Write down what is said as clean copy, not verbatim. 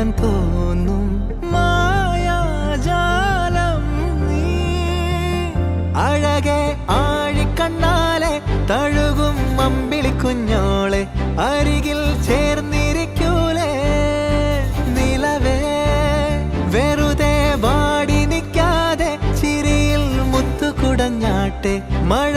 കാണാൻ തോന്നും മായാജാലം നീ. അഴകെ ആഴിക്കണ്ണാലെ തഴുകും അമ്പിളി കുഞ്ഞോളെ അരികിൽ ചേർന്നിരിക്കൂലേ നിലവേ. വെറുതെ വാടി നിൽക്കാതെ ചിരിയിൽ മുത്തുകുടഞ്ഞാട്ടെ മഴ